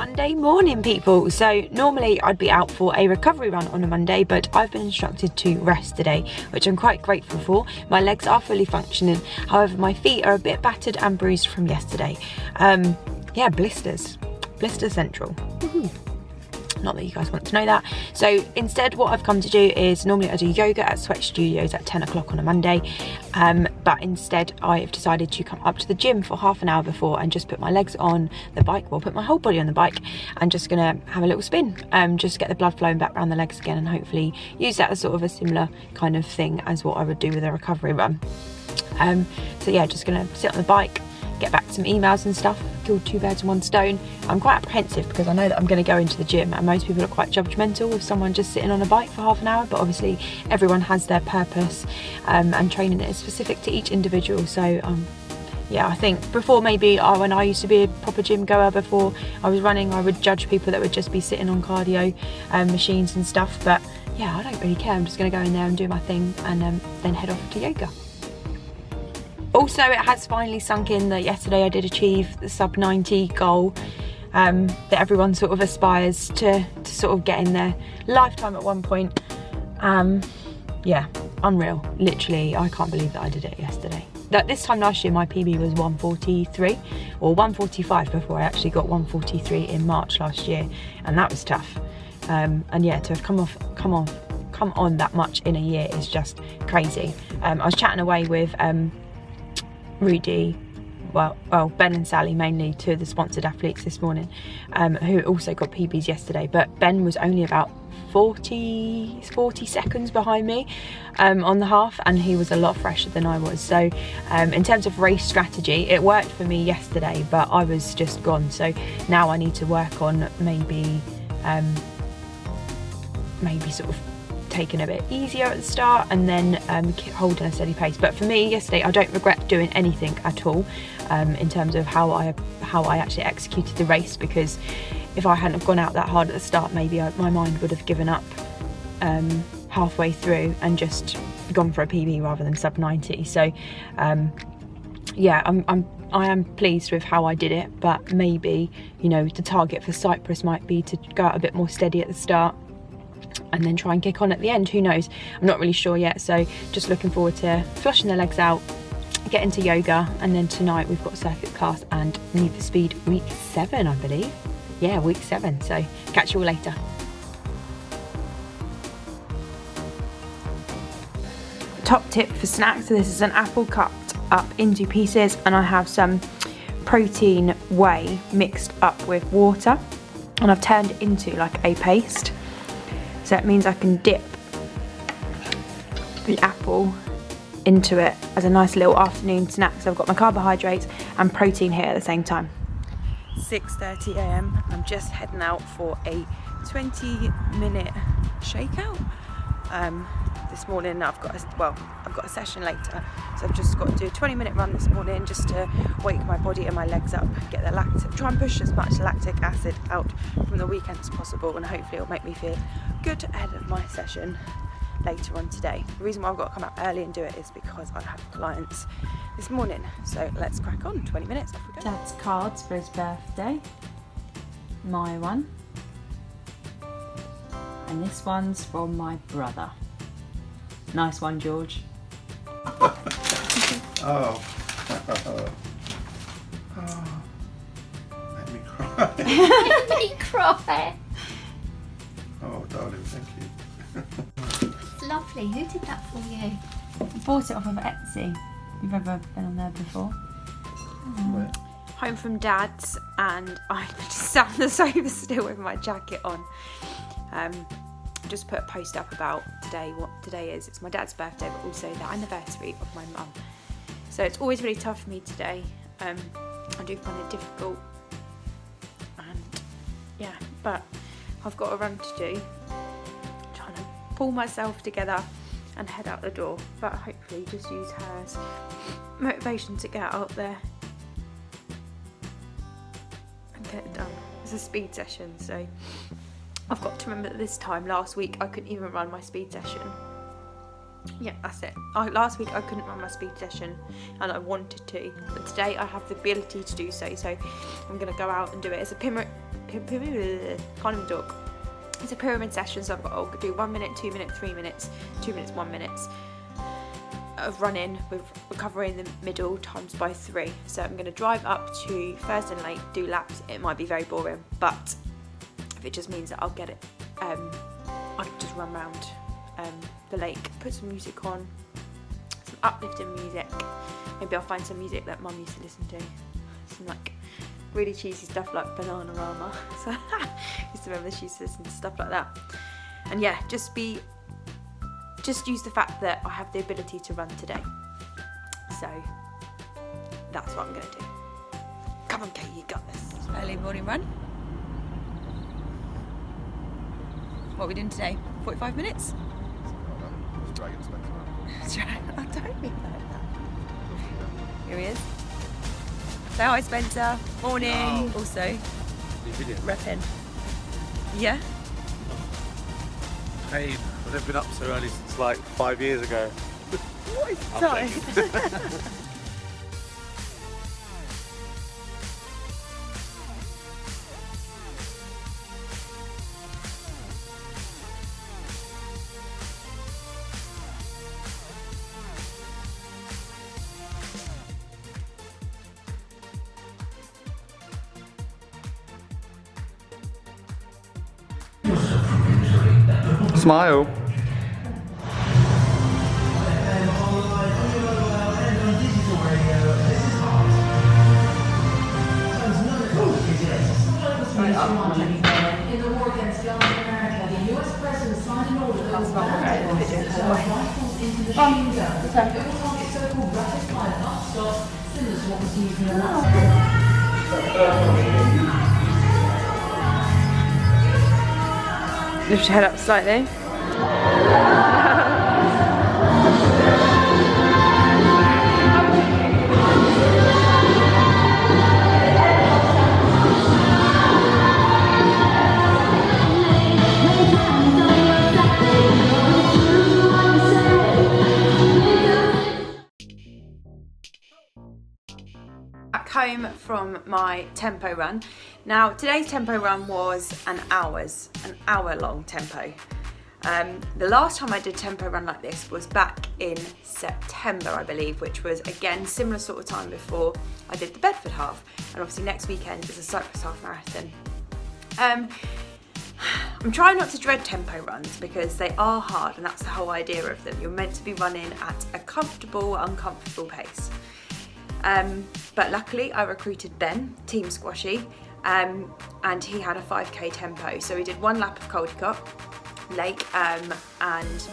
Monday morning, people. So normally I'd be out for a recovery run on a Monday, but I've been instructed to rest today, which I'm quite grateful for. My legs are fully functioning, however my feet are a bit battered and bruised from yesterday. Yeah, blisters central. Woohoo. Not that you guys want to know that. So instead what I've come to do is, normally I do yoga at Sweat Studios at 10 o'clock on a Monday, but instead I've decided to come up to the gym for half an hour before and just put my legs on the bike, well, put my whole body on the bike and just gonna have a little spin, just get the blood flowing back around the legs again, and hopefully use that as sort of a similar kind of thing as what I would do with a recovery run. So yeah, just gonna sit on the bike, get back to some emails and stuff, kill two birds with one stone. I'm quite apprehensive because I know that I'm going to go into the gym, and most people are quite judgmental with someone just sitting on a bike for half an hour, but obviously everyone has their purpose, and training is specific to each individual. So yeah, I think before maybe when I used to be a proper gym goer before I was running, I would judge people that would just be sitting on cardio machines and stuff, but yeah, I don't really care. I'm just going to go in there and do my thing, and then head off to yoga. Also, it has finally sunk in that yesterday I did achieve the sub 90 goal that everyone sort of aspires to sort of get in their lifetime at one point. Yeah, unreal. Literally, I can't believe that I did it yesterday. That this time last year my PB was 143 or 145 before I actually got 143 in March last year, and that was tough. And yeah, to have come on that much in a year is just crazy. I was chatting away with Rudy, well Ben and Sally, mainly two of the sponsored athletes this morning, who also got PBs yesterday, but Ben was only about 40 seconds behind me on the half, and he was a lot fresher than I was. So in terms of race strategy, it worked for me yesterday, but I was just gone. So now I need to work on maybe sort of taking a bit easier at the start, and then holding a steady pace. But for me yesterday, I don't regret doing anything at all in terms of how I actually executed the race, because if I hadn't have gone out that hard at the start, maybe my mind would have given up halfway through and just gone for a PB rather than sub 90. So yeah, I am pleased with how I did it, but maybe, you know, the target for Cyprus might be to go out a bit more steady at the start and then try and kick on at the end. Who knows? I'm not really sure yet. So just looking forward to flushing the legs out, get into yoga, and then tonight we've got circuit class and Need for Speed week 7, I believe. Yeah, week 7. So catch you all later. Top tip for snacks. So this is an apple cut up into pieces, and I have some protein whey mixed up with water, and I've turned it into like a paste. So it means I can dip the apple into it as a nice little afternoon snack. So I've got my carbohydrates and protein here at the same time. 6:30 a.m. I'm just heading out for a 20-minute shakeout. This morning I've got a session later, so I've just got to do a 20-minute run this morning just to wake my body and my legs up, get the try and push as much lactic acid out from the weekend as possible, and hopefully it'll make me feel good ahead of my session later on today. The reason why I've got to come out early and do it is because I have clients this morning. So let's crack on. 20 minutes, off we go. Dad's cards for his birthday. My one. And this one's from my brother. Nice one, George. Oh. Made me cry. Made me cry. Oh, darling, thank you. It's lovely. Who did that for you? I bought it off of Etsy. You've ever been on there before? Where? Home from Dad's, and I just sat on the sofa still with my jacket on. Just put a post up about today, what today is. It's my dad's birthday, but also the anniversary of my mum. So it's always really tough for me today. I do find it difficult, and yeah, but I've got a run to do. I'm trying to pull myself together and head out the door, but hopefully just use her as motivation to get out there and get it done. It's a speed session, so I've got to remember that this time last week I couldn't even run my speed session. Yeah, that's it. Last week I couldn't run my speed session and I wanted to, but today I have the ability to do so. So I'm going to go out and do it. It's a can't even talk. It's a pyramid session, so I've got to do 1 minute, 2 minutes, 3 minutes, 2 minutes, 1 minute of running with recovery in the middle times by 3. So I'm going to drive up to Thursday Lake, do laps. It might be very boring, but if it just means that I'll get it, I can just run around the lake, put some music on, some uplifting music. Maybe I'll find some music that Mum used to listen to, some like really cheesy stuff like Bananarama. So I used to remember she used to listen to stuff like that. And yeah, just use the fact that I have the ability to run today. So that's what I'm gonna do. Come on, Kate, you got this. Early morning run. What are we doing today? 45 minutes? I don't mean like that. Here he is. So hi Spencer, morning. Oh. Also, repping. Yeah? Hey, I've never been up so early since like 5 years ago. What is that? Smile. In the war against guns in America, the US president signed an order that will ban rifles into the machine gun. It will target so-called rapid fire upstarts, similar to what was used in the last. Lift your head up slightly. Back home from my tempo run. Now today's tempo run was an hour long tempo. The last time I did tempo run like this was back in September, I believe, which was again similar sort of time before I did the Bedford half, and obviously next weekend is a Cyprus half marathon. I'm trying not to dread tempo runs because they are hard, and that's the whole idea of them. You're meant to be running at a comfortable, uncomfortable pace. But luckily I recruited Ben, Team Squashy, and he had a 5k tempo. So we did 1 lap of Caldicott Lake and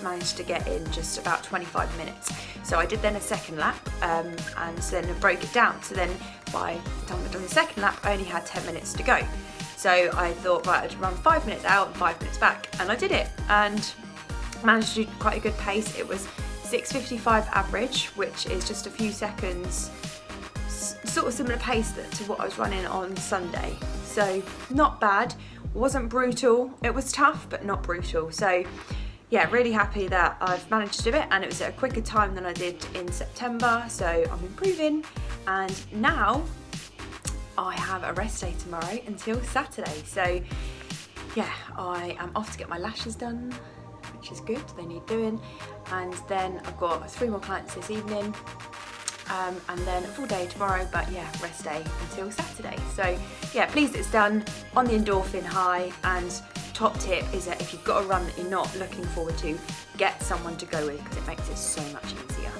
managed to get in just about 25 minutes. So I did then a second lap and then broke it down. So then by the time I'd done the second lap, I only had 10 minutes to go. So I thought, right, I'd run 5 minutes out and 5 minutes back, and I did it and managed to do quite a good pace. It was 6:55 average, which is just a few seconds, sort of similar pace to what I was running on Sunday. So not bad, wasn't brutal. It was tough, but not brutal. So yeah, really happy that I've managed to do it, and it was at a quicker time than I did in September. So I'm improving, and now I have a rest day tomorrow until Saturday. So yeah, I am off to get my lashes done, which is good, they need doing. And then I've got 3 more clients this evening. And then a full day tomorrow, but yeah, rest day until Saturday. So yeah, pleased it's done, on the endorphin high. And top tip is that if you've got a run that you're not looking forward to, get someone to go with, because it makes it so much easier.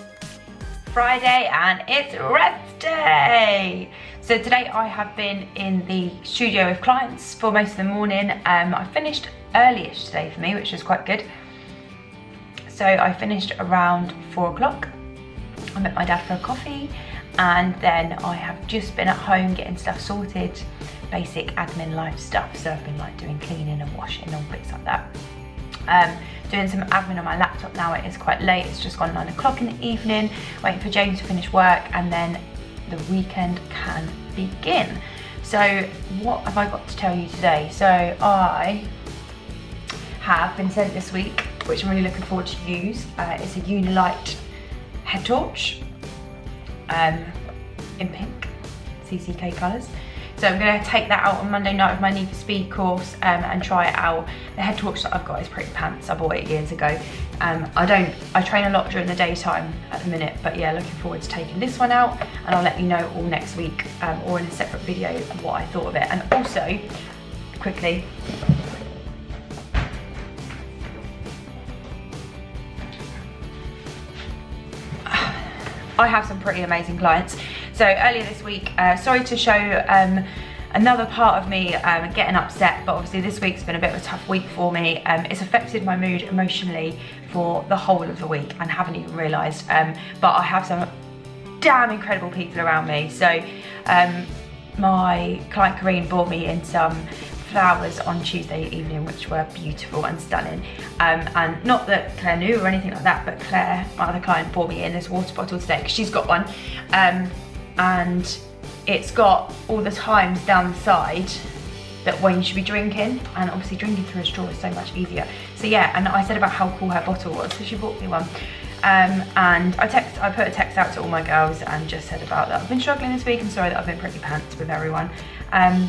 Friday and it's rest day. So today I have been in the studio with clients for most of the morning. I finished early-ish today for me, which was quite good. So I finished around 4 o'clock. I met my dad for a coffee, and then I have just been at home getting stuff sorted, basic admin life stuff. So I've been like doing cleaning and washing and bits like that. Doing some admin on my laptop now. It is quite late, it's just gone 9 o'clock in the evening, waiting for James to finish work, and then the weekend can begin. So what have I got to tell you today? So I have been sent this week, which I'm really looking forward to use. It's a Unilight head torch in pink, CCK colours. So I'm going to take that out on Monday night with my Need for Speed course and try it out. The head torch that I've got is pretty pants. I bought it years ago. I train a lot during the daytime at the minute, but yeah, looking forward to taking this one out, and I'll let you know all next week or in a separate video of what I thought of it. And also, quickly, I have some pretty amazing clients. So earlier this week, sorry to show another part of me getting upset, but obviously this week's been a bit of a tough week for me. It's affected my mood emotionally for the whole of the week and haven't even realised, but I have some damn incredible people around me. So my client Karine brought me in some flowers on Tuesday evening, which were beautiful and stunning, and not that Claire knew or anything like that, but Claire, my other client, brought me in this water bottle today because she's got one, and it's got all the times down the side that when you should be drinking, and obviously drinking through a straw is so much easier. So yeah, and I said about how cool her bottle was, so she bought me one. And I put a text out to all my girls and just said about that I've been struggling this week and sorry that I've been pretty pants with everyone. And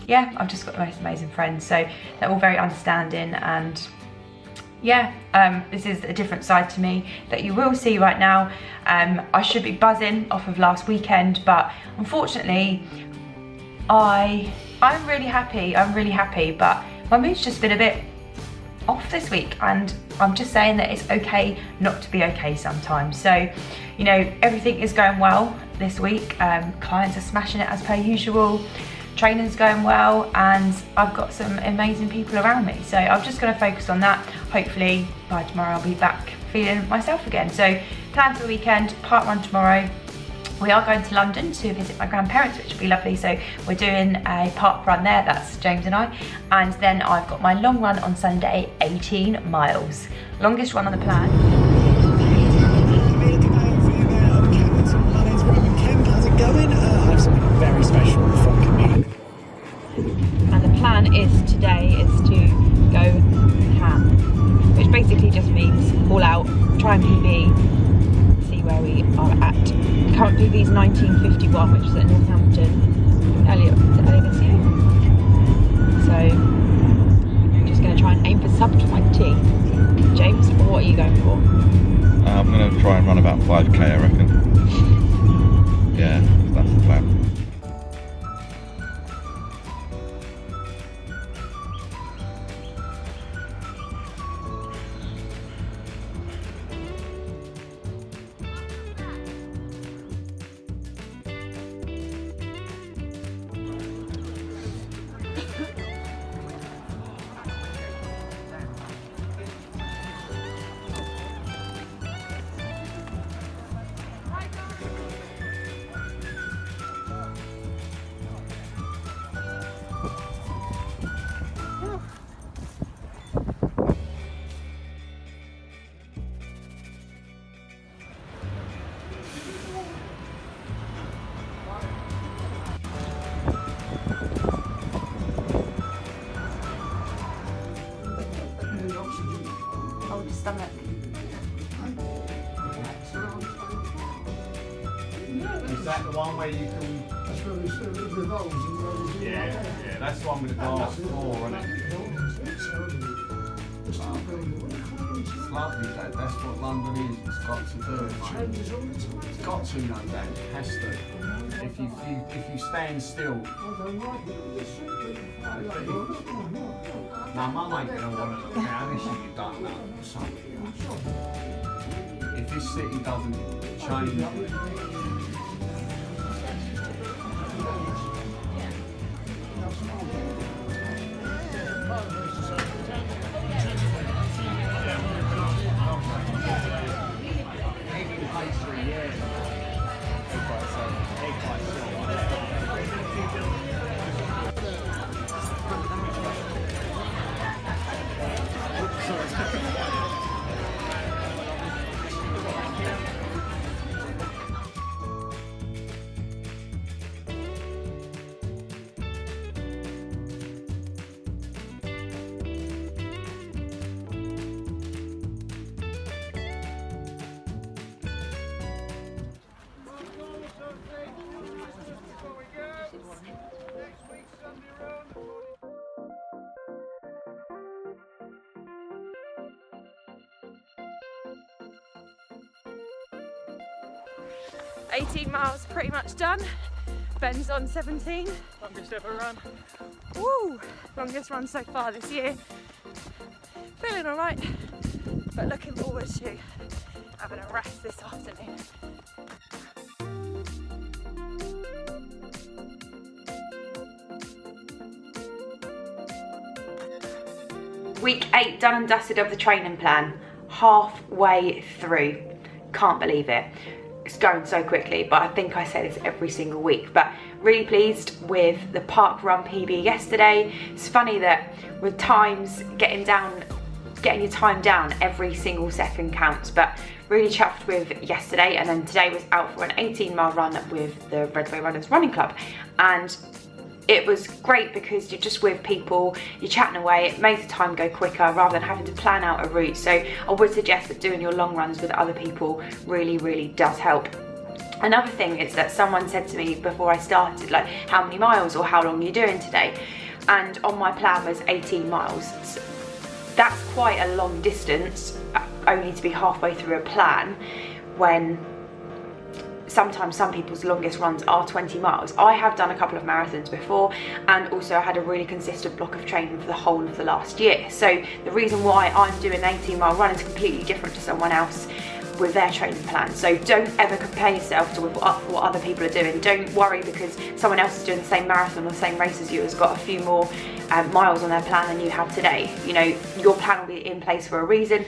yeah, I've just got the most amazing friends, so they're all very understanding, and yeah, this is a different side to me that you will see right now. I should be buzzing off of last weekend, but unfortunately I'm really happy, but my mood's just been a bit off this week, and I'm just saying that it's okay not to be okay sometimes. So, you know, everything is going well this week. Clients are smashing it as per usual, training's going well, and I've got some amazing people around me. So I'm just going to focus on that. Hopefully by tomorrow I'll be back feeling myself again. So plan for the weekend, Parkrun tomorrow. We are going to London to visit my grandparents, which will be lovely. So we're doing a park run there, that's James and I. And then I've got my long run on Sunday, 18 miles. Longest run on the plan. How's it going? I have something very special from Camille. And the plan is today is to go ham, which basically just means all out, try and PB, see where we are at. Current PB is 1951, which is at Northampton earlier this year. So I'm just going to try and aim for sub 20. James, what are you going for? I'm going to try and run about 5k, I reckon. Yeah, that's the plan. Stomach. Is that the one where you can... That's where it revolves and rolls. Yeah, that's the one with the glass floor, isn't it? It's lovely, that's what London is. It's got to do it, mate. It's got to, no doubt. It has to. If you stand still... Now, Mum ain't going to want to look down if you don't know something. If this city doesn't change... 18 miles pretty much done. Ben's on 17. Longest ever run. Woo! Longest run so far this year. Feeling alright, but looking forward to having a rest this afternoon. Week 8 done and dusted of the training plan. Halfway through. Can't believe it. It's going so quickly, but I think I say this every single week. But really pleased with the Parkrun PB yesterday. It's funny that with times, getting your time down every single second counts, but really chuffed with yesterday. And then today was out for an 18-mile run with the Redway Runners Running Club, and it was great because you're just with people, you're chatting away, it makes the time go quicker rather than having to plan out a route. So I would suggest that doing your long runs with other people really, really does help. Another thing is that someone said to me before I started, like, how many miles or how long are you doing today? And on my plan was 18 miles. So that's quite a long distance, only to be halfway through a plan, when sometimes some people's longest runs are 20 miles. I have done a couple of marathons before, and also I had a really consistent block of training for the whole of the last year. So the reason why I'm doing an 18-mile run is completely different to someone else with their training plan. So don't ever compare yourself to what other people are doing. Don't worry because someone else is doing the same marathon or the same race as you, has got a few more miles on their plan than you have today. You know, your plan will be in place for a reason.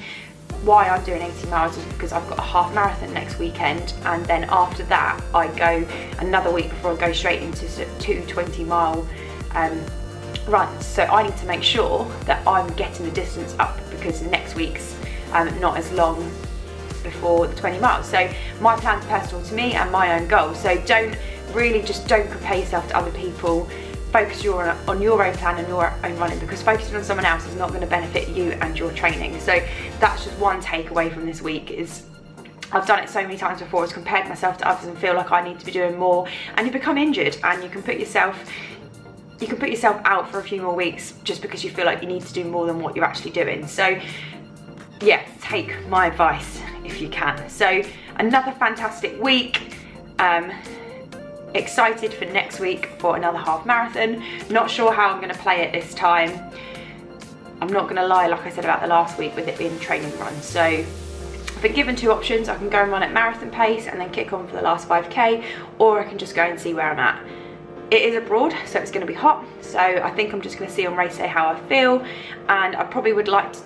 Why I'm doing 18 miles is because I've got a half marathon next weekend, and then after that I go another week before I go straight into 2 20-mile runs. So I need to make sure that I'm getting the distance up, because next week's not as long before the 20 miles. So my plan's personal to me and my own goal. So don't compare yourself to other people. Focus on your own plan and your own running, because focusing on someone else is not going to benefit you and your training. So that's just one takeaway from this week. Is I've done it so many times before, is compared myself to others and feel like I need to be doing more, and you become injured, and you can put yourself out for a few more weeks just because you feel like you need to do more than what you're actually doing. So yeah, take my advice if you can. So another fantastic week. Excited for next week for another half marathon. Not sure how I'm going to play it this time. I'm not going to lie, like I said about the last week with it being a training run. So I've been given two options. I can go and run at marathon pace and then kick on for the last 5k, or I can just go and see where I'm at. It is abroad, so it's going to be hot. So I think I'm just going to see on race day how I feel, and I probably would like to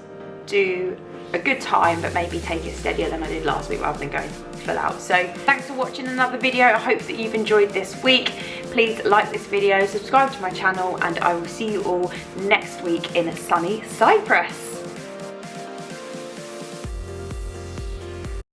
do a good time, but maybe take it steadier than I did last week rather than going full out. So thanks for watching another video. I hope that you've enjoyed this week. Please like this video, subscribe to my channel, and I will see you all next week in sunny Cyprus.